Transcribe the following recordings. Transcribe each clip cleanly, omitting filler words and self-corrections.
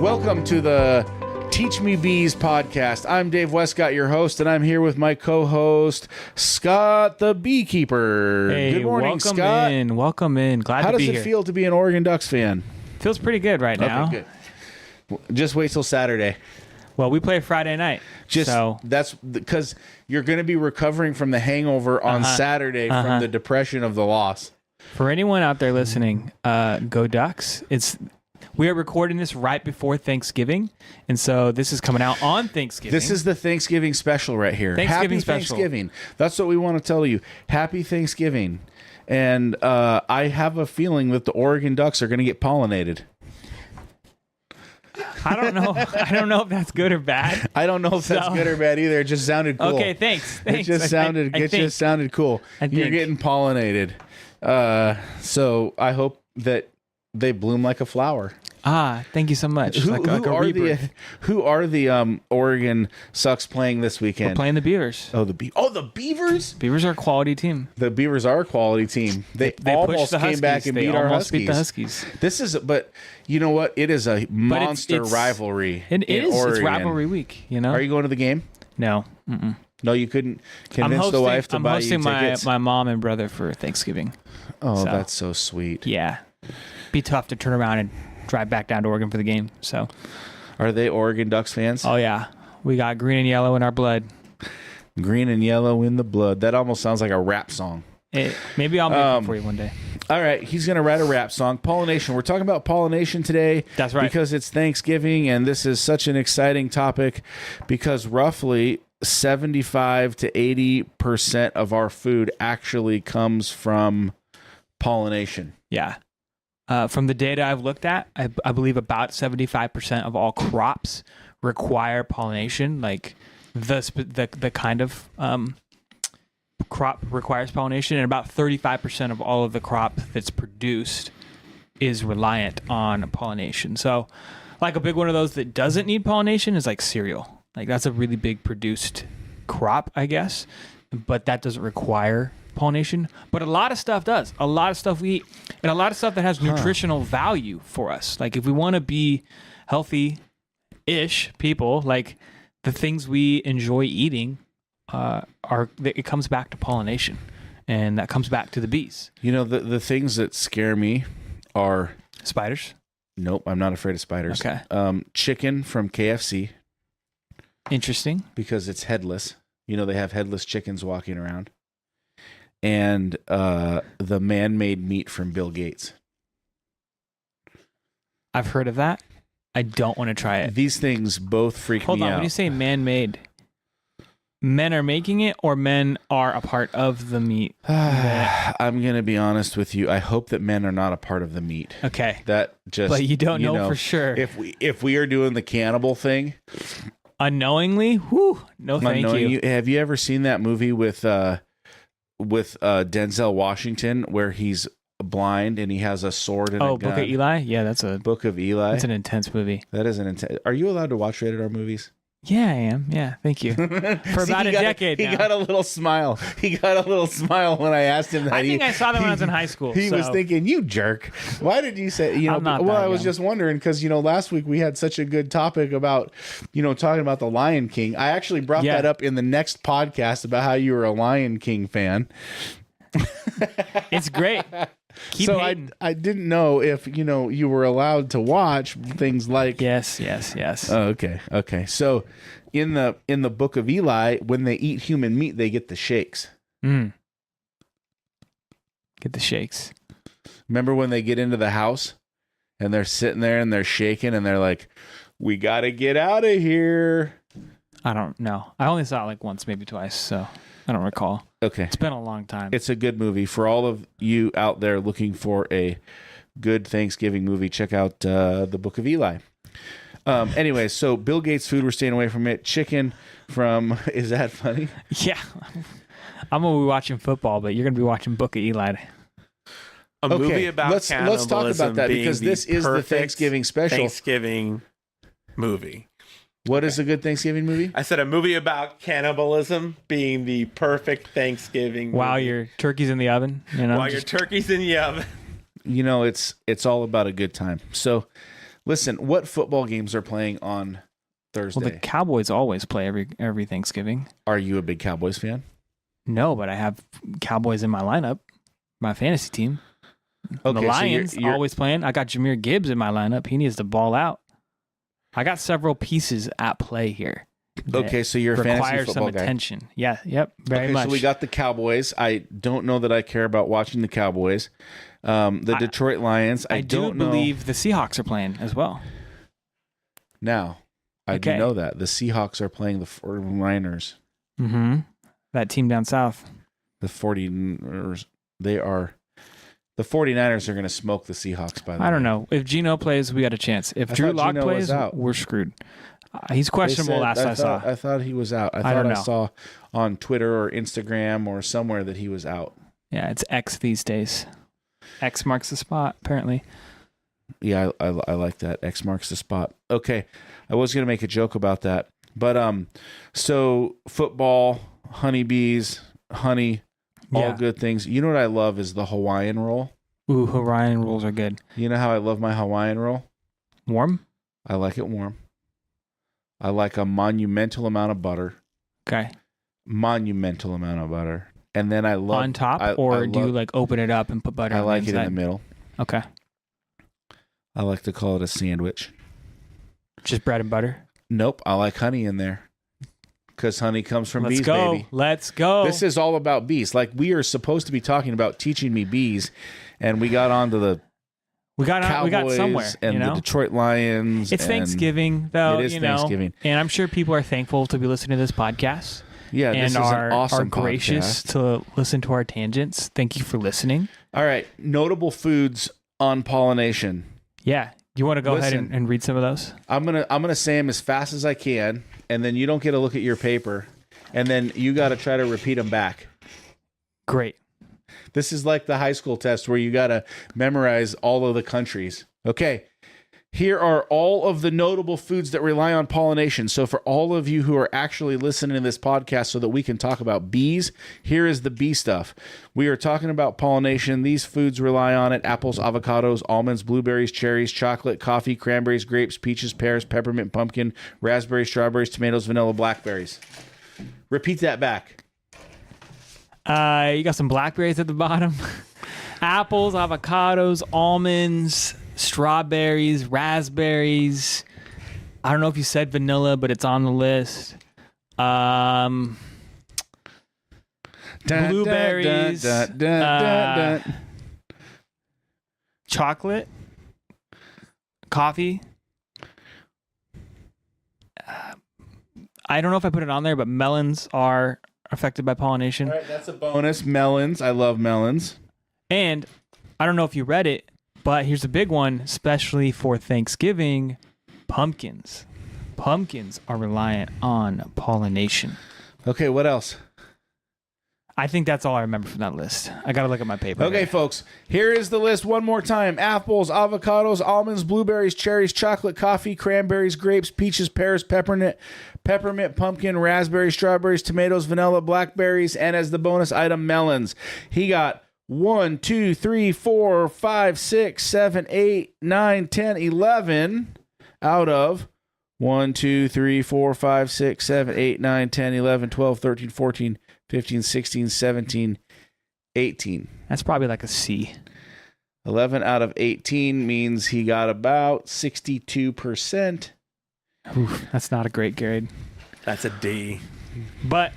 Welcome to the Teach Me Bees podcast. I'm Dave Wescott, your host, and I'm here with my co-host, Scott the Beekeeper. Hey, good morning, welcome Scott. Welcome in. Glad to be here. How does it feel to be an Oregon Ducks fan? Feels pretty good right now. Okay, good. Just wait till Saturday. Well, we play Friday night. That's because you're going to be recovering from the hangover on Saturday from the depression of the loss. For anyone out there listening, go Ducks. We are recording this right before Thanksgiving, and so this is coming out on Thanksgiving. This is the Thanksgiving special right here. Happy Thanksgiving. That's what we want to tell you. Happy Thanksgiving. And I have a feeling that the Oregon Ducks are going to get pollinated. I don't know. I don't know if that's good or bad. I don't know if that's good or bad either. It just sounded cool. Okay, thanks. It just sounded cool. You're getting pollinated. So I hope that they bloom like a flower. Thank you so much. Who are the Oregon Sucks playing this weekend? We're playing the Beavers. Oh, the Beavers? Beavers are a quality team. The Beavers are a quality team. They almost came back and beat our Huskies. Beat the Huskies. But you know what? It is a monster rivalry. It is. Oregon. It's rivalry week. You know. Are you going to the game? No. No, you couldn't convince the wife to buy you tickets. I'm hosting my mom and brother for Thanksgiving. Oh, that's so sweet. Yeah. Be tough to turn around and drive back down to Oregon for the game. So, are they Oregon Ducks fans? Oh yeah, we got green and yellow in our blood. Green and yellow in the blood. That almost sounds like a rap song. Maybe I'll make it for you one day. All right, he's going to write a rap song. Pollination. We're talking about pollination today. That's right. Because it's Thanksgiving, and this is such an exciting topic because roughly 75 to 80% of our food actually comes from pollination. Yeah. From the data I've looked at, I believe about 75% of all crops require pollination. Like the kind of crop requires pollination, and about 35% of all of the crop that's produced is reliant on pollination. So, like a big one of those that doesn't need pollination is like cereal. Like that's a really big produced crop, I guess, but that doesn't require pollination. But a lot of stuff does. A lot of stuff we eat, and a lot of stuff that has nutritional value for us. Like if we want to be healthy-ish people, like the things we enjoy eating it comes back to pollination, and that comes back to the bees. You know, the things that scare me are spiders. Nope, I'm not afraid of spiders. Okay. Chicken from KFC. Interesting. Because it's headless. You know, they have headless chickens walking around. And the man-made meat from Bill Gates. I've heard of that. I don't want to try it. These things both freak me out. Hold on, when you say man-made, men are making it or men are a part of the meat? I'm going to be honest with you. I hope that men are not a part of the meat. Okay. But you don't know for sure. If we are doing the cannibal thing. Unknowingly? Whew, no thank you. Have you ever seen that movie with Denzel Washington where he's blind and he has a sword and a gun? Book of Eli? Yeah, that's a Book of Eli. That's an intense movie. That is an intense. Are you allowed to watch rated R movies? Yeah, I am. Yeah, thank you. For about a decade now. He got a little smile. He got a little smile when I asked him that. I think I saw that when I was in high school. He was thinking, you jerk. Why did you say, I'm not well, I young. was just wondering because, last week we had such a good topic about, talking about the Lion King. I actually brought that up in the next podcast about how you were a Lion King fan. It's great. Keep so hating. I didn't know if you were allowed to watch things like yes. Oh, okay. So in the Book of Eli, when they eat human meat, they get the shakes. Get the shakes. Remember when they get into the house and they're sitting there and they're shaking and they're like, "We got to get out of here." I don't know. I only saw it like once, maybe twice, so I don't recall. Okay. It's been a long time. It's a good movie. For all of you out there looking for a good Thanksgiving movie, check out the Book of Eli. Anyway, so Bill Gates food, we're staying away from it. Chicken from, is that funny? Yeah. I'm going to be watching football, but you're going to be watching Book of Eli. A movie about cannibalism. Let's talk about that because this is the Thanksgiving special. Thanksgiving movie. What is a good Thanksgiving movie? I said a movie about cannibalism being the perfect Thanksgiving movie. While your turkey's in the oven, While your turkey's in the oven. It's all about a good time. So Listen, what football games are playing on Thursday? Well, the Cowboys always play every Thanksgiving. Are you a big Cowboys fan? No, but I have Cowboys in my lineup, my fantasy team. Okay, The Lions so you're always playing. I got Jahmyr Gibbs in my lineup. He needs to ball out. I got several pieces at play here. okay, so you're a fantasy Require football some guy. attention. Yeah, yep, very Okay, much. so we got the Cowboys. I don't know that I care about watching the Cowboys. The Detroit Lions. I do don't know. believe the Seahawks are playing as well. Now, I do Okay. know that the Seahawks are playing the 49ers. Mm-hmm. That team down south. The 49ers. The 49ers are going to smoke the Seahawks, by the way. I don't know. If Geno plays, we got a chance. If I Drew thought Lock Geno plays, was out. we're screwed. He's They questionable said- last I saw. I thought he was out. I I don't thought I know. saw on Twitter or Instagram or somewhere that he was out. Yeah, it's X these days. X marks the spot, apparently. Yeah, I like that. X marks the spot. Okay, I was gonna make a joke about that, but so football, honeybees, honey, all Yeah. good things. You know what I love is the Hawaiian roll. Ooh, Hawaiian rolls are good. You know how I love my Hawaiian roll? Warm? I like it warm. I like a monumental amount of butter. Okay. Monumental amount of butter, and then I love On top, I or do you love- like open it up and put butter I on like the it in inside? the middle. Okay. I like to call it a sandwich. Just bread and butter. Nope, I like honey in there because honey comes from Let's bees, go. baby. Let's go. This is all about bees. Like we are supposed to be talking about teaching me bees, and we got onto the we got Cowboys somewhere. and You know? the Detroit Lions. It's and Thanksgiving, though. It is you know, Thanksgiving. and I'm sure people are thankful to be listening to this podcast. Yeah, this and is are an awesome gracious podcast. to listen to our tangents. Thank you for listening. All right, notable foods on pollination. Yeah. You want to go ahead Listen. and read some of those? I'm gonna say them as fast as I can, and then you don't get to look at your paper, and then you got to try to repeat them back. Great. This is like the high school test where you got to memorize all of the countries. Okay. Here are all of the notable foods that rely on pollination. So for all of you who are actually listening to this podcast so that we can talk about bees, here is the bee stuff. We are talking about pollination. These foods rely on it: apples, avocados, almonds, blueberries, cherries, chocolate, coffee, cranberries, grapes, peaches, pears, peppermint, pumpkin, raspberries, strawberries, tomatoes, vanilla, blackberries. Repeat that back. You got some blackberries at the bottom. Apples, avocados, almonds, strawberries, raspberries. I don't know if you said vanilla, but it's on the list. Blueberries, chocolate, coffee. I don't know if I put it on there, but melons are affected by pollination. All right, that's a bonus. Melons. I love melons. And I don't know if you read it, but here's a big one, especially for Thanksgiving: pumpkins. Pumpkins are reliant on pollination. Okay, what else? I think that's all I remember from that list. I got to look at my paper. Okay, here. folks, here is the list one more time: apples, avocados, almonds, blueberries, cherries, chocolate, coffee, cranberries, grapes, peaches, pears, peppermint, pumpkin, raspberries, strawberries, tomatoes, vanilla, blackberries, and as the bonus item, melons. He got 1, 2, 3, 4, 5, 6, 7, 8, 9, 10, 11 out of 1, 2, 3, 4, 5, 6, 7, 8, 9, 10, 11, 12, 13, 14, 15, 16, 17, 18. That's probably like a C. 11 out of 18 means he got about 62%. Oof, that's not a great grade. That's a D. But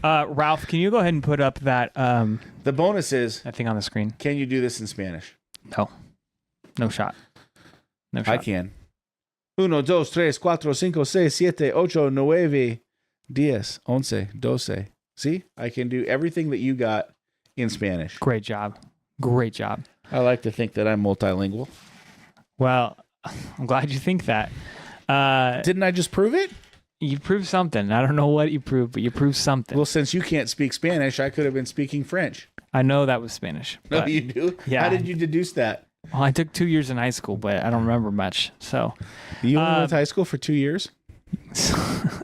Ralph, can you go ahead and put up that The bonus is, that thing on the screen? can you do this in Spanish? No shot. No shot. I can. 1, 2, 3, 4, 5, 6, 7, 8, 9, 10, 11, 12. See? I can do everything that you got in Spanish. Great job. Great job. I like to think that I'm multilingual. Well, I'm glad you think that. Didn't I just prove it? You proved something. I don't know what you proved, but you proved something. Well, since you can't speak Spanish, I could have been speaking French. I know that was Spanish. No, but- you do? Yeah. How did you deduce that? Well, I took 2 years in high school, but I don't remember much. So You only went to high school for 2 years?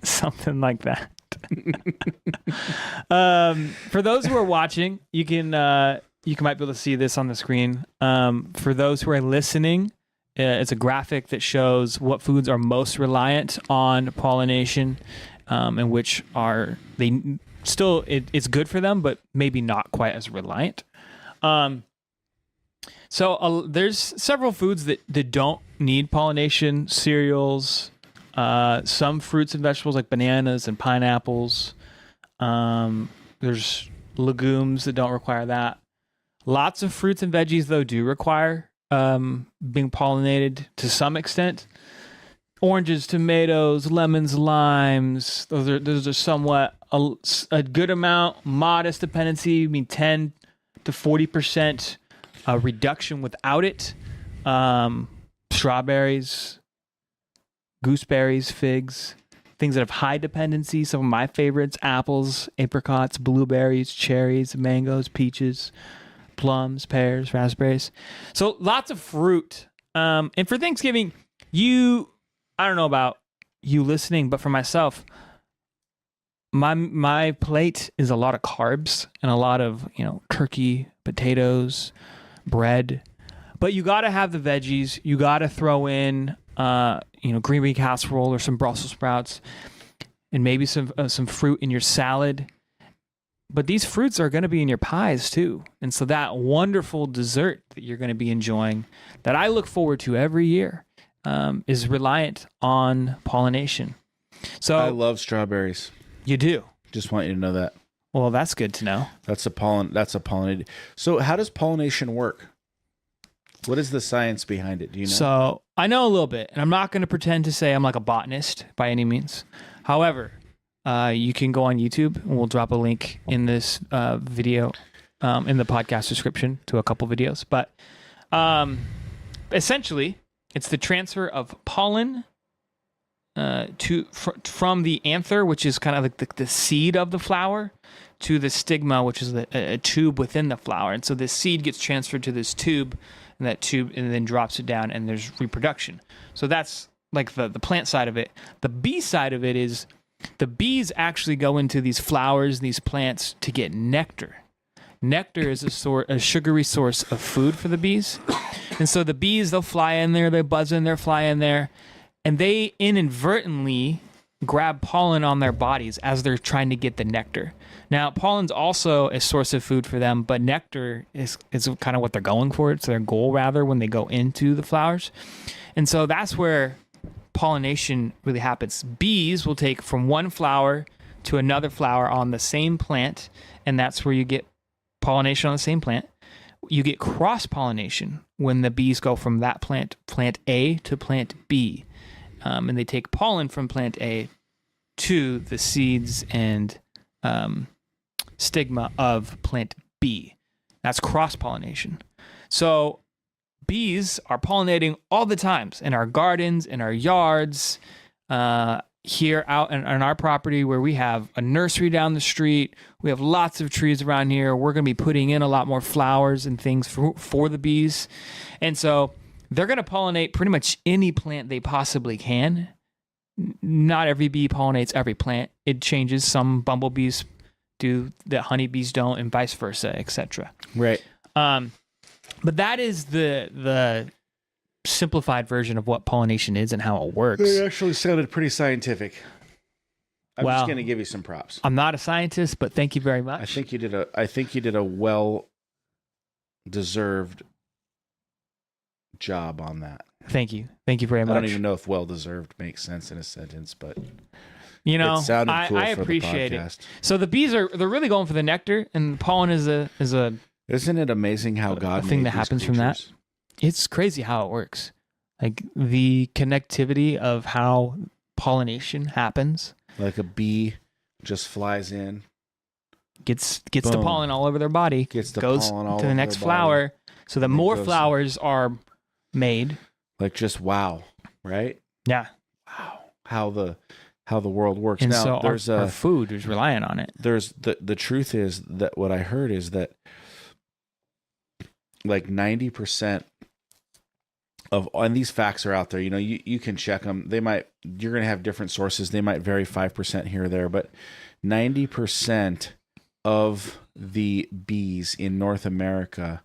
something like that. For those who are watching, you might be able to see this on the screen. For those who are listening, It's a graphic that shows what foods are most reliant on pollination, and which are they still it's good for them, but maybe not quite as reliant. So there's several foods that don't need pollination. Cereals, some fruits and vegetables like bananas and pineapples. There's legumes that don't require that. Lots of fruits and veggies, though, do require being pollinated to some extent. Oranges, tomatoes, lemons, limes. Those are somewhat a good amount. Modest dependency. I mean, 10 to 40% reduction without it. Strawberries, gooseberries, figs. Things that have high dependency. Some of my favorites: apples, apricots, blueberries, cherries, mangoes, peaches, plums, pears, raspberries. So lots of fruit. And for Thanksgiving, I don't know about you listening, but for myself, my plate is a lot of carbs and a lot of, turkey, potatoes, bread. But you got to have the veggies. You got to throw in, green bean casserole or some Brussels sprouts, and maybe some fruit in your salad. But these fruits are going to be in your pies too. And so that wonderful dessert that you're going to be enjoying, that I look forward to every year, is reliant on pollination. So I love strawberries. You do? Just want you to know that. Well, that's good to know. That's a pollinated. So how does pollination work? What is the science behind it? Do you know? So I know a little bit, and I'm not going to pretend to say I'm like a botanist by any means. However, you can go on YouTube, and we'll drop a link in this video, in the podcast description to a couple videos. But essentially, it's the transfer of pollen from the anther, which is kind of like the seed of the flower, to the stigma, which is a tube within the flower. And so this seed gets transferred to this tube, and that tube and then drops it down, and there's reproduction. So that's like the plant side of it. The bee side of it is the bees actually go into these flowers, these plants, to get nectar. Nectar is a sugary source of food for the bees. And so the bees, they'll fly in there, they buzz in there, fly in there, and they inadvertently grab pollen on their bodies as they're trying to get the nectar. Now, pollen's also a source of food for them, but nectar is kind of what they're going for. It's their goal, rather, when they go into the flowers. And so that's where pollination really happens. Bees will take from one flower to another flower on the same plant, and that's where you get pollination on the same plant. You get cross-pollination when the bees go from that plant A to plant B. And they take pollen from plant A to the seeds and stigma of plant B. That's cross-pollination. So bees are pollinating all the times in our gardens, in our yards, here out on our property where we have a nursery down the street. We have lots of trees around here. We're going to be putting in a lot more flowers and things for the bees. And so they're going to pollinate pretty much any plant they possibly can. Not every bee pollinates every plant. It changes. Some bumblebees do that honeybees don't, and vice versa, etc. Right. But that is the simplified version of what pollination is and how it works. It actually sounded pretty scientific. I'm Well, just going to give you some props. I'm not a scientist, but thank you very much. I think you did a well-deserved job on that. Thank you very much. I don't even know if well-deserved makes sense in a sentence, but it sounded cool I for appreciate the it. podcast. So the bees they're really going for the nectar, and pollen is a Isn't it amazing how God thing made that these happens from that. creatures? It's crazy how it works. Like the connectivity of how pollination happens. Like a bee just flies in, Gets the Boom. pollen all over their body. gets the goes pollen all to the over next their flower. So the and it more goes- flowers are made. body. Like just wow, right? Yeah. Wow, how the world works. And Now so there's our food is reliant on it. there's the truth is that what I heard is that like 90% of, and these facts are out there, you can check them. You're going to have different sources. They might vary 5% here or there, but 90% of the bees in North America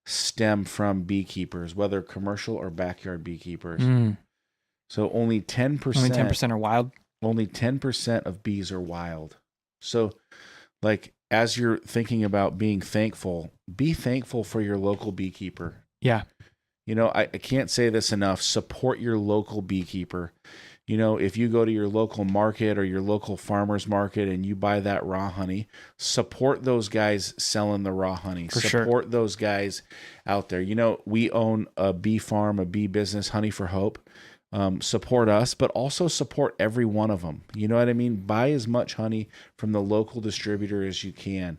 stem from beekeepers, whether commercial or backyard beekeepers. Mm. So only 10%. Only 10% are wild. Only 10% of bees are wild. So, like, as you're thinking about being thankful, be thankful for your local beekeeper. Yeah. You know, I can't say this enough. Support your local beekeeper. You know, if you go to your local market or your local farmer's market and you buy that raw honey, support those guys selling the raw honey. Support those guys out there. You know, we own a bee farm, a bee business, Honey for Hope. Support us, but also support every one of them. You know what I mean? Buy as much honey from the local distributor as you can.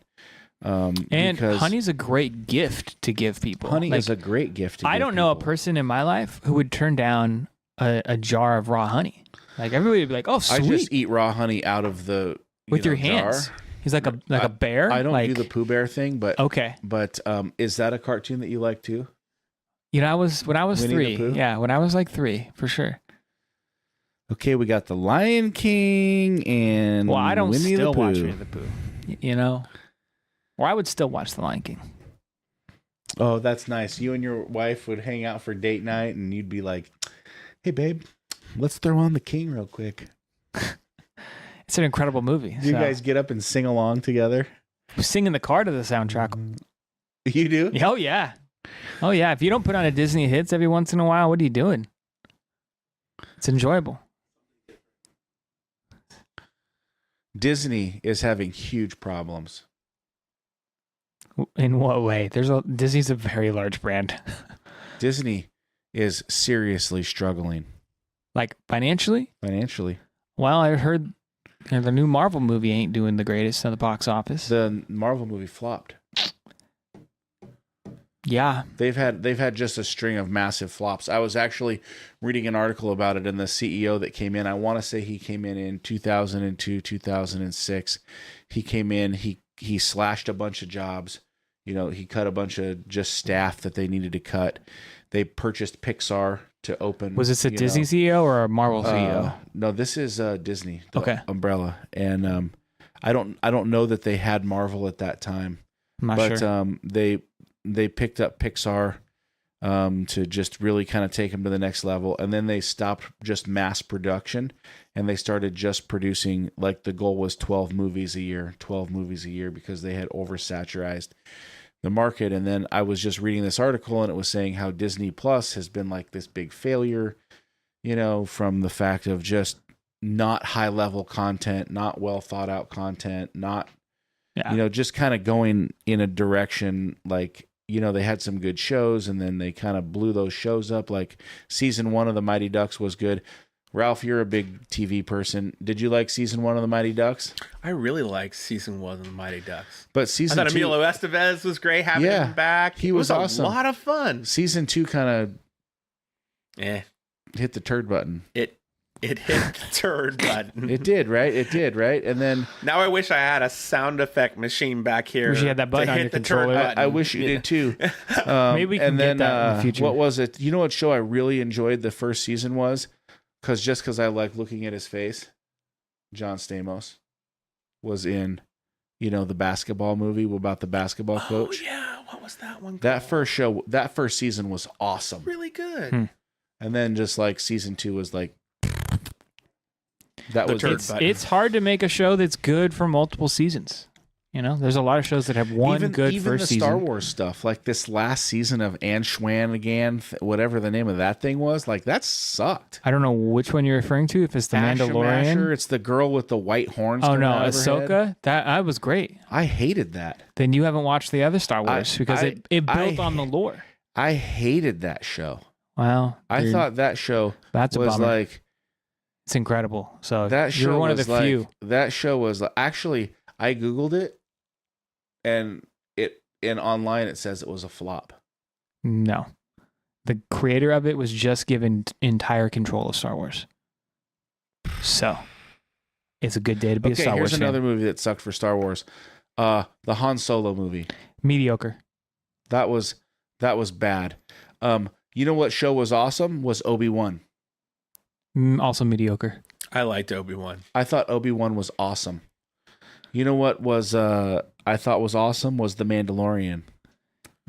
And honey's a great gift to give people. Honey is a great gift to give I don't know a people. person in my life who would turn down a jar of raw honey. Like everybody would be like, "Oh, sweet!" I just eat raw honey out of the with your hands. jar. He's like a bear. I don't like, do the Pooh Bear thing, but okay. But is that a cartoon that you like too? You know, when I was Winnie the 3. Pooh? Yeah, when I was like 3, for sure. Okay, we got the Lion King and Well, I don't Winnie still the Pooh. watch Winnie the Pooh. You know, or I would still watch The Lion King. Oh, that's nice. You and your wife would hang out for date night, and you'd be like, "Hey, babe, let's throw on the King real quick." It's an incredible movie. You guys get up and sing along together. We sing in the car to the soundtrack. You do? Oh yeah, oh yeah. If you don't put on a Disney hits every once in a while, what are you doing? It's enjoyable. Disney is having huge problems. In what way? Disney's a very large brand. Disney is seriously struggling Like financially? financially. Well, I heard the new Marvel movie ain't doing the greatest at the box office. The Marvel movie flopped. Yeah. They've had just a string of massive flops. I was actually reading an article about it, and the CEO that came in, I want to say he came in 2002, 2006. He came in, he slashed a bunch of jobs. You know, he cut a bunch of just staff that they needed to cut. They purchased Pixar to open. Was this a Disney CEO or a Marvel CEO? No, this is Disney, the Okay. umbrella. And I don't know that they had Marvel at that time. I'm not But sure. they picked up Pixar to just really kind of take them to the next level, and then they stopped just mass production, and they started just producing, like, the goal was 12 movies a year because they had oversaturized the market. And then I was just reading this article, and it was saying how Disney Plus has been like this big failure, you know, from the fact of just not high level content, not well thought out content, not Yeah. you know, just kind of going in a direction like, you know, they had some good shows, and then they kind of blew those shows up. Like season 1 of the Mighty Ducks was good. Ralph, you're a big TV person. Did you like season 1 of the Mighty Ducks? I really liked season 1 of the Mighty Ducks. But I season thought 2, Emilio Estevez was great having Yeah, him back. he It was a awesome. lot of fun. season 2 kind Eh, of hit the turd button. it hit the turd button. It did, right? It did, right? And then Now I wish I had a sound effect machine back here. Wish you had that button to on hit your the turd controller. button. I wish you did too. Maybe we can and get then, that in the future. What was it? You know what show I really enjoyed the first season was? Because I like looking at his face. John Stamos was in, you know, the basketball movie about the basketball coach. Oh yeah, what was that one? That called? that first season was awesome. Really good. Hmm. And then just like season 2 was like, that The was turd it. button. It's hard to make a show that's good for multiple seasons. You know, there's a lot of shows that have one good even first the season. Star Wars stuff, like this last season of Anshwan whatever the name of that thing was, like that sucked. I don't know which one you're referring to. If it's the Mandalorian. Asher, it's the girl with the white horns. Oh coming no, out of her head. Ahsoka. That was great. I hated that. Then you haven't watched the other Star Wars because it built on the lore. I hated that show. Well, I thought that show that's a was bummer. like It's incredible. So that show you're one of was the like, few. That show was like, actually, I googled it, and online it says it was a flop. No, the creator of it was just given entire control of Star Wars. So it's a good day to be a Okay, Star here's Wars another fan. movie that sucked for Star Wars. The Han Solo movie. Mediocre. That was bad. You know what show was awesome? Was Obi-Wan. Also mediocre. I liked Obi-Wan. I thought Obi-Wan was awesome. You know what was I thought was awesome was The Mandalorian.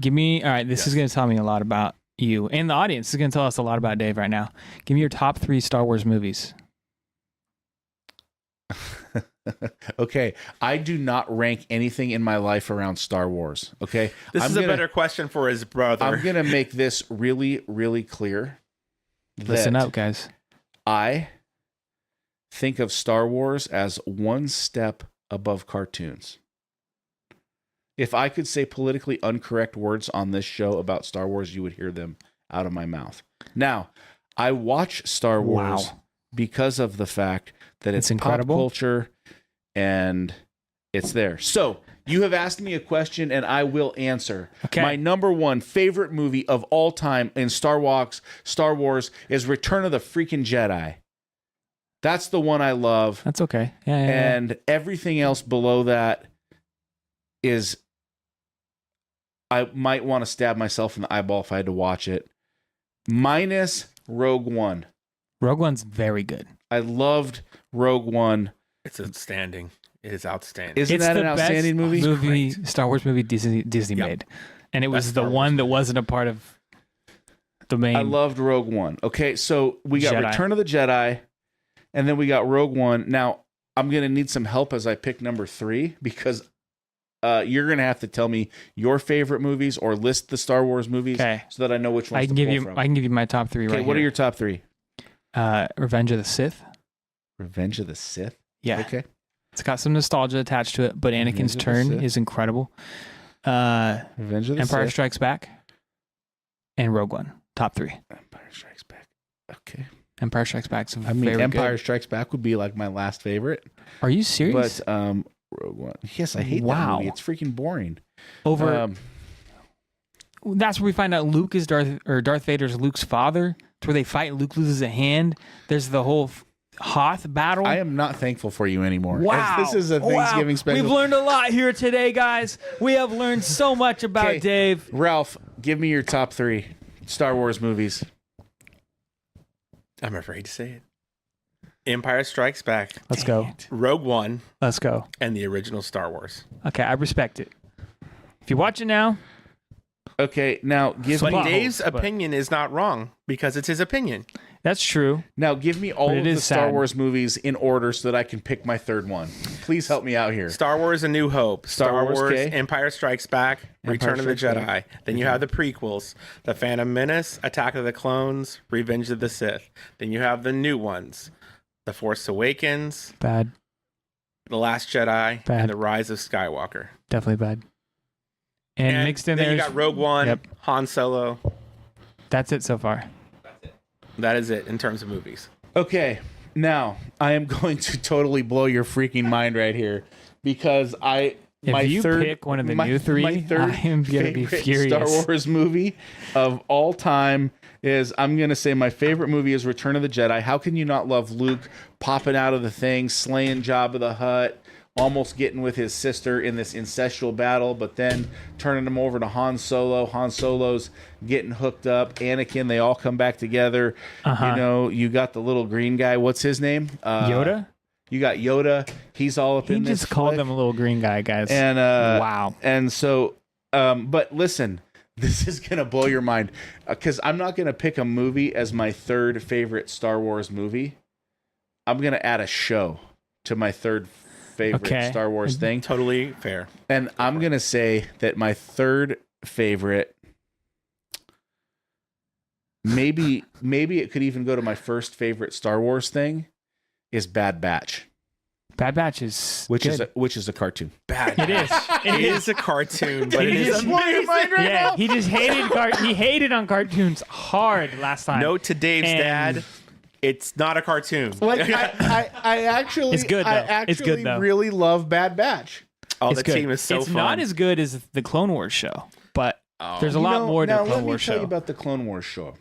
All right, this is going to tell me a lot about you. And the audience is going to tell us a lot about Dave right now. Give me your top 3 Star Wars movies. Okay, I do not rank anything in my life around Star Wars. Okay, This is a better question for his brother. I'm gonna make this really, really clear. Listen up, guys. I think of Star Wars as one step above cartoons. If I could say politically incorrect words on this show about Star Wars, you would hear them out of my mouth. Now, I watch Star Wars because of the fact that it's incredible pop culture and it's there. So, you have asked me a question and I will answer. Okay. My number 1 favorite movie of all time in Star Wars is Return of the freaking Jedi. That's the one I love. That's okay. Yeah. And everything else below that is, I might want to stab myself in the eyeball if I had to watch it. Minus Rogue One. Rogue One's very good. I loved Rogue One. It's outstanding. It is outstanding. Isn't that an outstanding movie? Star Wars movie Disney made. And it was the one that wasn't a part of the main. I loved Rogue One. Okay, so we got Jedi. Return of the Jedi, and then we got Rogue One. Now, I'm going to need some help as I pick number 3 because you're going to have to tell me your favorite movies or list the Star Wars movies so that I know which ones to pull from. I can give you my top 3 right here. What are your top 3? Revenge of the Sith. Revenge of the Sith? Yeah. Okay. It's got some nostalgia attached to it, but Anakin's turn is incredible. Revenge of the Empire Sith. Strikes Back and Rogue One. Top 3. Empire Strikes Back. Okay. Empire Strikes Back's Empire Strikes Back would be like my last favorite. Are you serious? But Rogue One. Yes, I hate that movie. It's freaking boring. That's where we find out Luke is Darth Vader's Luke's father. It's where they fight. Luke loses a hand. There's the whole Hoth battle. I am not thankful for you anymore. Wow. This is a Thanksgiving special. We've learned a lot here today, guys. We have learned so much about Dave. Ralph, give me your top 3 Star Wars movies. I'm afraid to say it. Empire Strikes Back. Let's go. Rogue One. Let's go. And the original Star Wars. Okay, I respect it. If you watch it now. Okay, now give me... But Dave's opinion is not wrong because it's his opinion. That's true. Now give me all of the Star Wars movies in order so that I can pick my third one. Please help me out here. Star Wars A New Hope. Star Wars okay. Empire Strikes Back. Return of the Jedi. Then you have the prequels. The Phantom Menace. Attack of the Clones. Revenge of the Sith. Then you have the new ones. The Force Awakens. Bad. The Last Jedi. Bad. And The Rise of Skywalker. Definitely bad. And mixed in there, you got Rogue One, Han Solo. That's it so far. That is it in terms of movies. Okay, now I am going to totally blow your freaking mind right here because If you pick one of the new 3, I am going to be furious. Star Wars movie of all time is, I'm going to say my favorite movie is Return of the Jedi. How can you not love Luke popping out of the thing, slaying Jabba the Hutt, almost getting with his sister in this incestual battle, but then turning him over to Han Solo. Han Solo's getting hooked up. Anakin, they all come back together. You know, you got the little green guy. What's his name? Yoda? You got Yoda. He's all up in this. He just called them a little green guy, guys. And wow. And so, but listen, this is going to blow your mind because I'm not going to pick a movie as my third favorite Star Wars movie. I'm going to add a show to my third favorite Star Wars thing. Totally fair. And I'm going to say that my third favorite, maybe it could even go to my first favorite Star Wars thing, is Bad Batch. Bad Batch is which is a cartoon. Bad. It is. It is a cartoon, but it is amazing. Yeah, he just hated on cartoons hard last time. Note to Dave's dad. It's not a cartoon. Like, I actually, it's good, though. It's good, though. Really love Bad Batch. Oh, it's the good. team is so it's fun. not as good as the Clone Wars show, but there's a lot more to the Clone Wars show. Let me tell you about the Clone Wars show.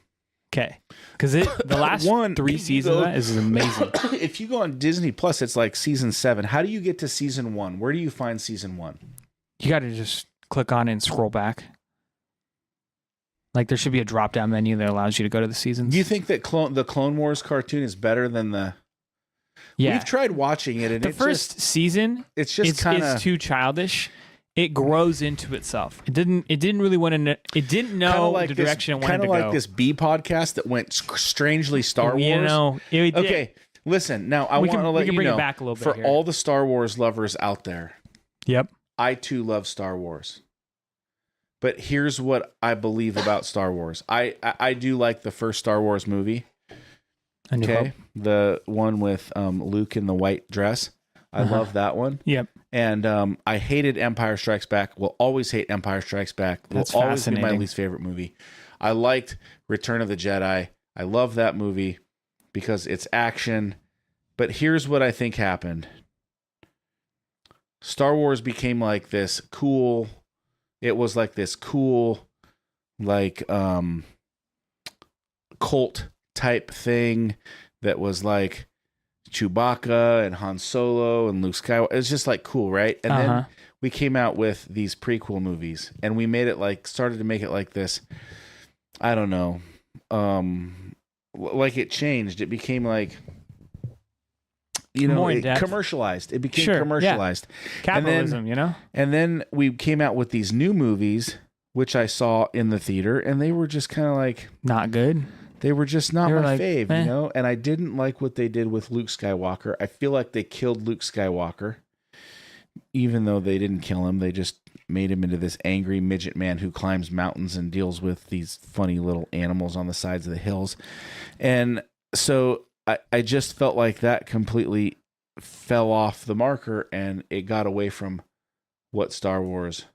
Okay, because the last 3 seasons of that is amazing. If you go on Disney Plus, it's like season 7. How do you get to season 1? Where do you find season 1? You got to just click on it and scroll back. Like, there should be a drop-down menu that allows you to go to the seasons. Do you think that the Clone Wars cartoon is better than the... Yeah. We've tried watching it, and the first season, it's just kind of... It's too childish, it grows into itself. It didn't really want to. It didn't know like the direction it wanted to go. Kind of like this B podcast that went strangely Star Wars. You know, it did. Okay, listen. Now I want to let you bring know it back a little bit for here. all the Star Wars lovers out there. Yep. I too love Star Wars. But here's what I believe about Star Wars. I do like the first Star Wars movie. Okay, the one with Luke in the white dress. I love that one. Yep. And I hated Empire Strikes Back. Will always hate Empire Strikes Back. Will That's always be my fascinating. least favorite movie. I liked Return of the Jedi. I love that movie because it's action. But here's what I think happened. Star Wars became like this cool. It was like this cool, like cult type thing that was like Chewbacca and Han Solo and Luke Skywalker. It's just like cool, right? And then we came out with these prequel movies, and we made it like started to make it like this. I don't know, like it changed. It became like, you know, More in it depth. commercialized. It became Sure, yeah. commercialized. Capitalism, you know? And then we came out with these new movies, which I saw in the theater, and they were just kind of like, Not good. they were just not They were my like, fave, eh. you know? And I didn't like what they did with Luke Skywalker. I feel like they killed Luke Skywalker, even though they didn't kill him. They just made him into this angry midget man who climbs mountains and deals with these funny little animals on the sides of the hills. And so I just felt like that completely fell off the marker, and it got away from what Star Wars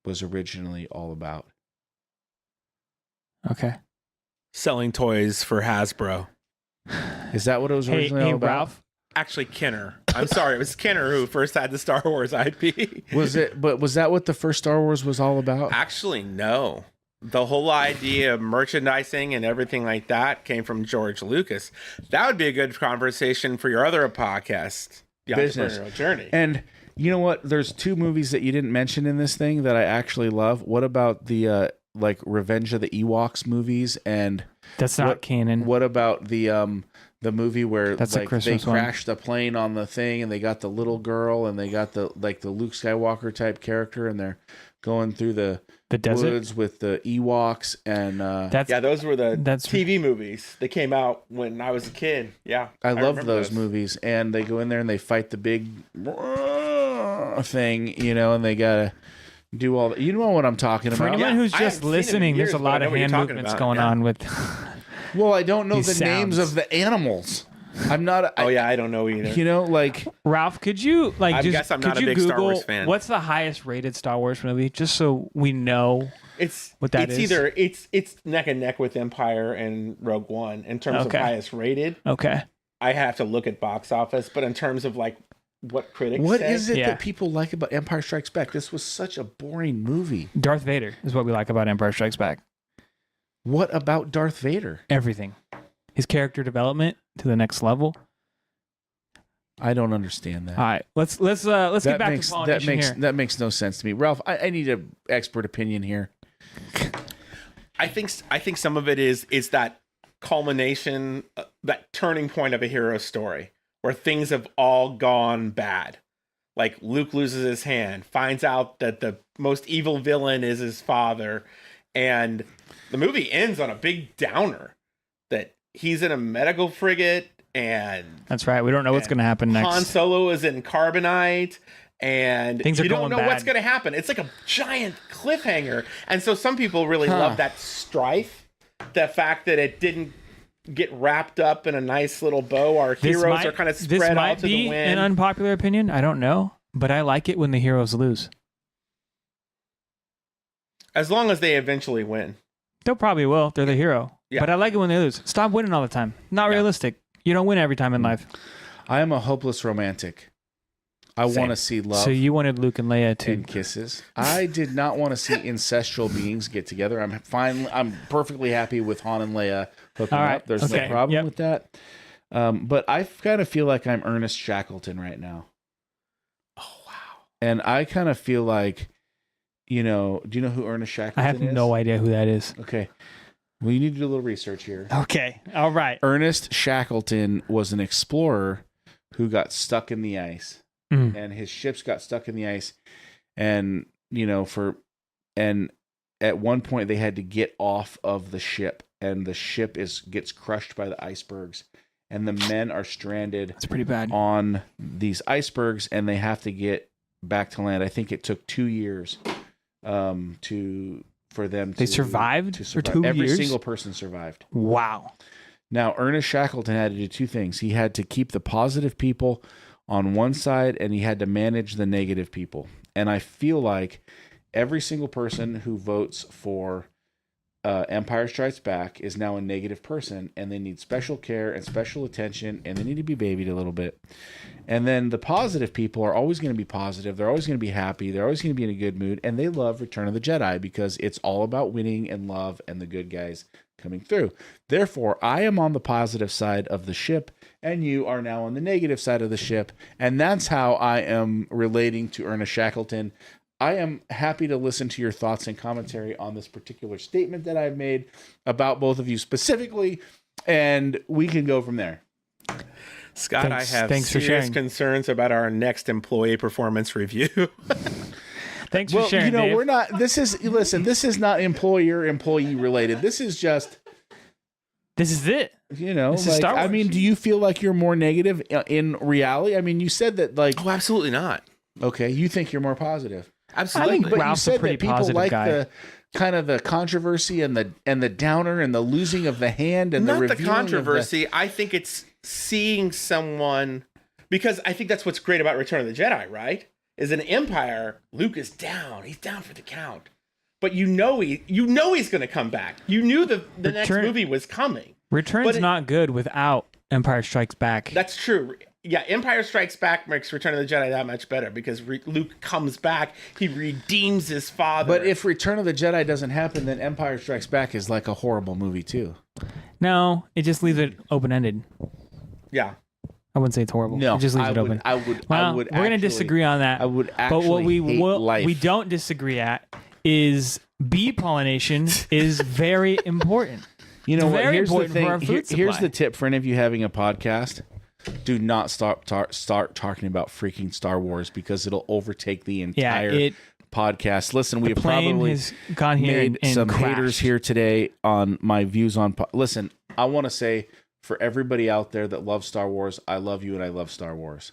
was originally all about. Okay. Selling toys for Hasbro. Is that what it was Hey, originally all about? Ralph. Actually, Kenner. I'm sorry, it was Kenner who first had the Star Wars IP. Was it? But was that what the first Star Wars was all about? Actually, no. The whole idea of merchandising and everything like that came from George Lucas. That would be a good conversation for your other podcast, The Business. Entrepreneurial Journey. And you know what? There's two movies that you didn't mention in this thing that I actually love. What about the like Revenge of the Ewoks movies? And That's not canon. what about the movie where That's a like they Christmas one. crashed a plane on the thing and they got the little girl and they got the like the Luke Skywalker type character and they're going through the desert? woods with the Ewoks and That's Yeah, those were the That's- TV movies. They came out when I was a kid. Yeah. I love remember those movies. And they go in there and they fight the big thing, you know, and they gotta do all that. You know what I'm talking for about? anyone Yeah, who's I just haven't seen it in listening. There's years, a but I lot know of what you're hand talking movements about, going yeah. on with. Well, I don't know the These names sounds. of the animals. I'm not. Oh, yeah, I don't know either. You know, like Ralph, could you like I just guess I'm could not a you big Google Star Wars fan. what's the highest rated Star Wars movie, just so we know It's what that it's is? either it's neck and neck with Empire and Rogue One in terms Okay. of highest rated. Okay. I have to look at box office, but in terms of like what critics what say, is it Yeah. that people like about Empire Strikes Back? This was such a boring movie. Darth Vader is what we like about Empire Strikes Back. What about Darth Vader? Everything. His character development to the next level. I don't understand that. All right, let's get back to pollination here. That makes no sense to me, Ralph. I need an expert opinion here. I think some of it is that culmination, that turning point of a hero story where things have all gone bad. Like Luke loses his hand, finds out that the most evil villain is his father, and the movie ends on a big downer that he's in a medical frigate and That's right. We don't know what's going to happen next. Han Solo is in carbonite, and Things are you don't going know bad. what's going to happen. It's like a giant cliffhanger. And so some people really love that strife, the fact that it didn't get wrapped up in a nice little bow. Our heroes are kind of this spread might out to be the wind. an unpopular opinion. I don't know, but I like it when the heroes lose. As long as they eventually win. They probably will. They're the hero. Yeah. But I like it when they lose. Stop winning all the time. Not realistic. You don't win every time in life. I am a hopeless romantic. I Same. want to see love So you wanted Luke and Leia to. and kisses. I did not want to see ancestral beings get together. I'm fine. I'm perfectly happy with Han and Leia hooking All right. up. There's Okay. no problem Yep. with that. But I kind of feel like I'm Ernest Shackleton right now. Oh, wow. And I kind of feel like, you know, do you know who Ernest Shackleton I have is? no idea who that is. Okay. Well, you need to do a little research here. Okay. All right. Ernest Shackleton was an explorer who got stuck in the ice, Mm. and his ships got stuck in the ice, and and at one point they had to get off of the ship, and the ship gets crushed by the icebergs, and the men are stranded. That's pretty bad. On these icebergs, and they have to get back to land. I think it took 2 years for them They survived for 2 years? Every single person survived. Wow. Now, Ernest Shackleton had to do two things. He had to keep the positive people on one side, and he had to manage the negative people. And I feel like every single person who votes for Empire Strikes Back is now a negative person, and they need special care and special attention, and they need to be babied a little bit. And then the positive people are always going to be positive. They're always going to be happy. They're always going to be in a good mood, and they love Return of the Jedi because it's all about winning and love and the good guys coming through. Therefore, I am on the positive side of the ship, and you are now on the negative side of the ship, and that's how I am relating to Ernest Shackleton. I am happy to listen to your thoughts and commentary on this particular statement that I've made about both of you specifically, and we can go from there. Scott, I have serious concerns about our next employee performance review. Thanks for sharing, Dave. We're not, this is not employee related. This is just... This is it. This is Star Wars. I mean, do you feel like you're more negative in reality? I mean, you said that Oh, absolutely not. Okay, you think you're more positive. Absolutely. I think Ralph's a pretty positive like guy. The kind of the controversy and the downer and the losing of the hand and not the controversy. I think it's seeing someone, because I think that's what's great about Return of the Jedi, right? Is an Empire, Luke is down. He's down for the count. But he's going to come back. You knew the next movie was coming. Return's not good without Empire Strikes Back. That's true. Yeah, Empire Strikes Back makes Return of the Jedi that much better because Luke comes back, he redeems his father. But if Return of the Jedi doesn't happen, then Empire Strikes Back is like a horrible movie too. No, it just leaves it open-ended. Yeah. I wouldn't say it's horrible. No, it just leaves it open. We're going to disagree on that. I would actually but what life. we don't disagree at is bee pollination is very important. You know what? Here's the thing. Here's the tip for any of you having a podcast. Do not start talking about freaking Star Wars because it'll overtake the entire podcast. Listen, we have probably gone here made and some crashed. haters here today on my views on... Listen, I want to say for everybody out there that loves Star Wars, I love you and I love Star Wars.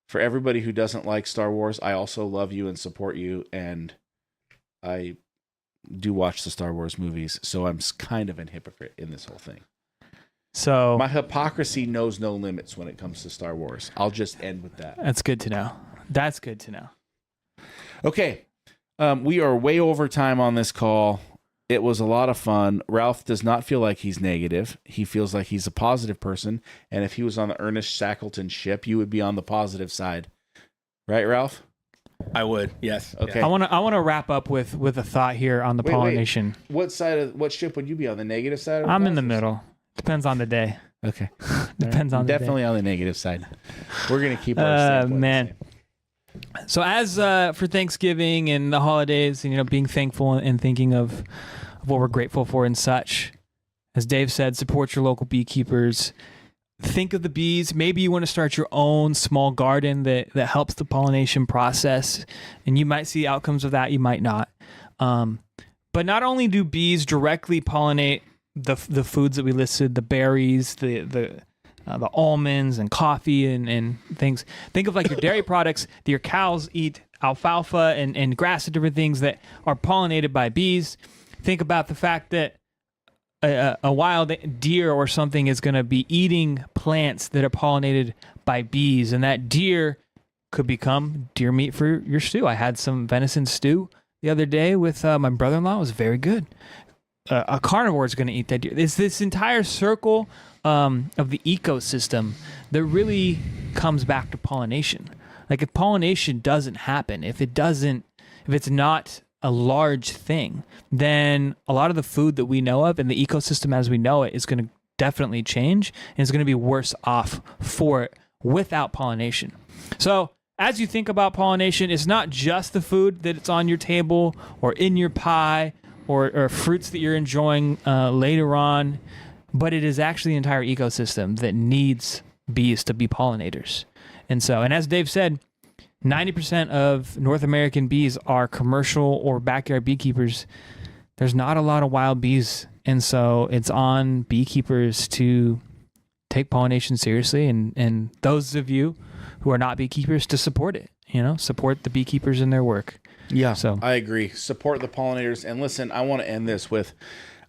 For everybody who doesn't like Star Wars, I also love you and support you, and I do watch the Star Wars movies, so I'm kind of an hypocrite in this whole thing. So my hypocrisy knows no limits when it comes to Star Wars. I'll just end with that. That's good to know. That's good to know. Okay. We are way over time on this call. It was a lot of fun. Ralph does not feel like he's negative. He feels like he's a positive person. And if he was on the Ernest Shackleton ship, you would be on the positive side. Right, Ralph? I would, yes. Okay. I want to wrap up with a thought here on the pollination. What ship would you be on? The negative side? I'm in the middle. Depends on the day. Okay. Depends on the day. Definitely on the negative side. We're going to keep our standpoint man. So as for Thanksgiving and the holidays, and being thankful and thinking of what we're grateful for and such, as Dave said, support your local beekeepers. Think of the bees. Maybe you want to start your own small garden that helps the pollination process, and you might see outcomes of that. You might not. But not only do bees directly pollinate the foods that we listed, the berries, the almonds and coffee and things. Think of like your dairy products. Your cows eat alfalfa and grass and different things that are pollinated by bees. Think about the fact that a wild deer or something is going to be eating plants that are pollinated by bees, and that deer could become deer meat for your stew. I had some venison stew the other day with my brother-in-law. It was very good. A carnivore is going to eat that deer. It's this entire circle of the ecosystem that really comes back to pollination. Like if pollination doesn't happen, if it's not a large thing, then a lot of the food that we know of and the ecosystem as we know it is going to definitely change, and it's going to be worse off for it without pollination. So as you think about pollination, it's not just the food that's on your table or in your pie or fruits that you're enjoying later on, but it is actually the entire ecosystem that needs bees to be pollinators. And as Dave said, 90% of North American bees are commercial or backyard beekeepers. There's not a lot of wild bees. And so it's on beekeepers to take pollination seriously, and those of you who are not beekeepers to support it, support the beekeepers in their work. Yeah, so I agree. Support the pollinators. And listen, I want to end this with,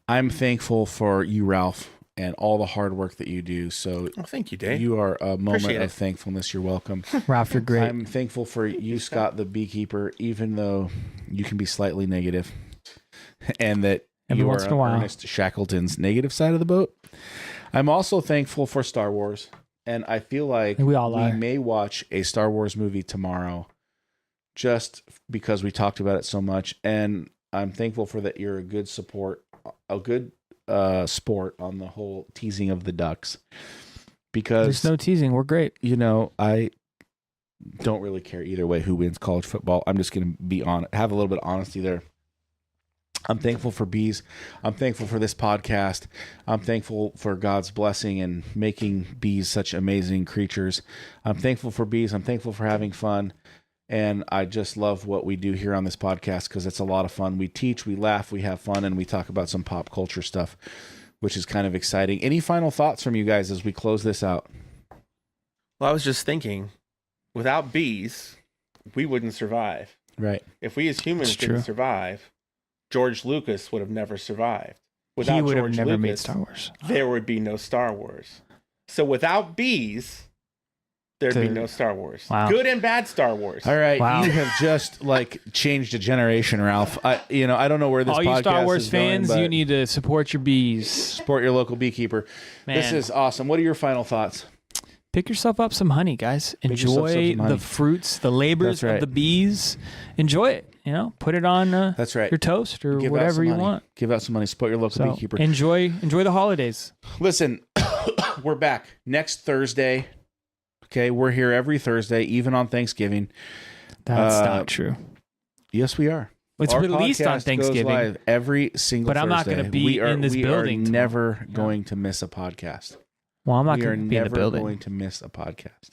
I'm thankful for you, Ralph, and all the hard work that you do. So thank you, Dave. You are a moment Appreciate of it. thankfulness. You're welcome. Ralph, you're great. I'm thankful for you, Scott, the beekeeper, even though you can be slightly negative, and that Every you once are in a while. Ernest Shackleton's negative side of the boat. I'm also thankful for Star Wars, and I feel like We all are. may watch a Star Wars movie tomorrow just because we talked about it so much. And I'm thankful for that you're a good sport on the whole teasing of the ducks, because There's no teasing. We're great. I don't really care either way who wins college football. I'm just going to have a little bit of honesty there. I'm thankful for bees. I'm thankful for this podcast. I'm thankful for God's blessing and making bees such amazing creatures. I'm thankful for bees. I'm thankful for having fun. And I just love what we do here on this podcast because it's a lot of fun. We teach, we laugh, we have fun, and we talk about some pop culture stuff, which is kind of exciting. Any final thoughts from you guys as we close this out? Well, I was just thinking, without bees, we wouldn't survive. Right. If we as humans It's didn't true. survive, George Lucas would have never survived. Without He would have George never made Lucas, Star Wars. there would be no Star Wars. So without bees, there'd be no Star Wars. Wow. Good and bad Star Wars. All right. Wow. You have just changed a generation, Ralph. I don't know where this All podcast you Star Wars is going, fans, but you need to support your bees. support your local beekeeper. Man. This is awesome. What are your final thoughts? Pick yourself up some honey, guys. yourself Enjoy some honey. the fruits, the labors That's right. of the bees. Enjoy it. Put it on That's right. your toast or Give out whatever some you money. want. Give out some money. Support your local So beekeeper. enjoy the holidays. Listen, we're back next Thursday. Okay, we're here every Thursday, even on Thanksgiving. That's not true. Yes, we are. It's Our released on podcast goes Thanksgiving. live every single But I'm not Thursday. gonna be We are- in this building We are tomorrow. never going to miss a podcast. Well, I'm not We are going to be in the never building. going to miss a podcast.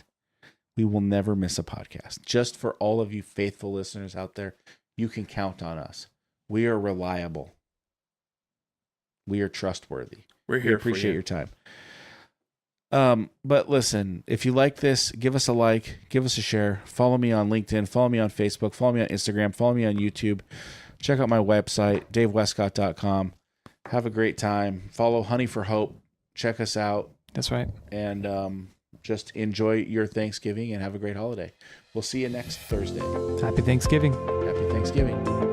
We will never miss a podcast. Just for all of you faithful listeners out there, you can count on us. We are reliable. We are trustworthy. We're We here appreciate for you. your time. But listen, if you like this, give us a like, give us a share, follow me on LinkedIn, follow me on Facebook, follow me on Instagram, follow me on YouTube. Check out my website, davewescott.com. Have a great time. Follow Honey for Hope. Check us out. That's right. And just enjoy your Thanksgiving and have a great holiday. We'll see you next Thursday. Happy Thanksgiving. Happy Thanksgiving.